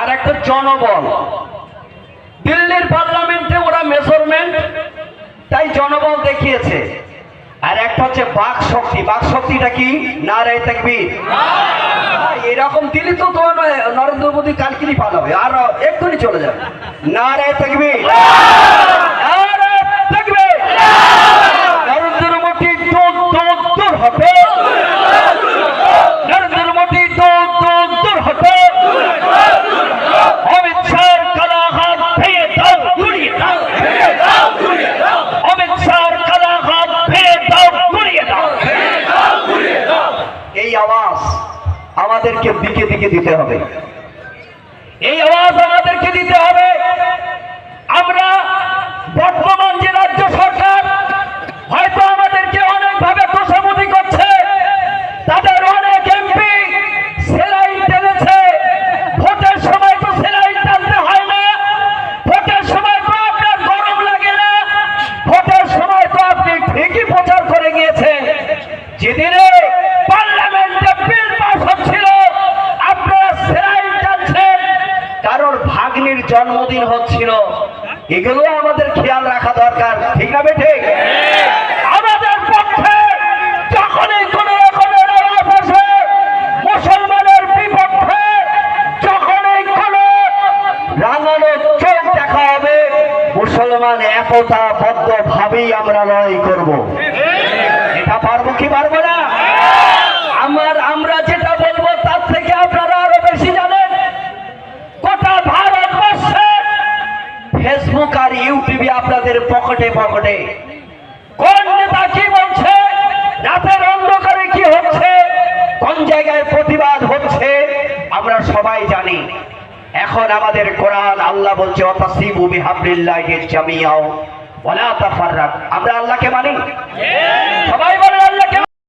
আর একটা জনবল। দিল্লির পার্লামেন্টে ওরা মেজারমেন্ট তাই জনবল দেখিয়েছে। আর একটা হচ্ছে বাক শক্তি। বাক শক্তিটা কি? নারায়ে তাকবীর। এরকম দিলি তো তোমার নরেন্দ্র মোদী কালকিনি পালাবে আর এক্ষুনি চলে যাবে। নারায়ে তাকবীর, নারায়ে তাকবীর। নরেন্দ্র মোদী দূর হবে, নরেন্দ্র মোদী দূর হবে। অমিত শাহর কালা হাত ভেঙে দাও, গুড়িয়ে দাও। অমিত শাহর কালা হাত ভেঙে দাও, গুড়িয়ে দাও। এই আওয়াজ আমাদেরকে দিকে দিকে দিতে হবে। এই আওয়াজ আমাদেরকে দিতে হবে। আমরা বর্তমান যে রাজ্য সরকার হয়তো আমাদেরকে অনেকভাবে তোষামোদি করছে, তাদের অনেক এমপি সেলাইন টেনেছে। ভোটের সময় তো সেলাইন টানতে হয় না, ভোটের সময় তো আপনার গরম লাগে না, ভোটের সময় তো আপনি ঠিকই প্রচার করে গিয়েছেন। যেদিনে পার্লামেন্টে বিল পাস হচ্ছিল আপনারা সেলাইন টানছেন, কারোর ভাগ্নির জন্মদিন হচ্ছিল। এগুলো আমাদের খেয়াল রাখা দরকার, ঠিক না বেঠে? আমাদের পক্ষে যখনই কোন রকমের আওয়াজ আসে মুসলমানের বিপক্ষে, যখনই কোন রাঙানো চোখ দেখা হবে, মুসলমান একতাবদ্ধ ভাবেই আমরা লড়াই করব। এটা পারবো কি পারবো না? আমরা যেটা বলবো তার থেকে আপনারা আরো বেশি জানেন। গোটা ভারতবর্ষে ফেসবুক আর ইউটিউবে আপনাদের পকেটে পকেটে কোন নেতা কি বলছে, রাতের অন্ধকারে কি হচ্ছে, কোন জায়গায় প্রতিবাদ হচ্ছে, আমরা সবাই জানি। এখন আমাদের কোরআন আল্লাহ বলছে ওয়াতাসিবু বিহাবলিল্লাহি জামিআ ওয়ালা তাফাররাক। আমরা আল্লাহকে মানি।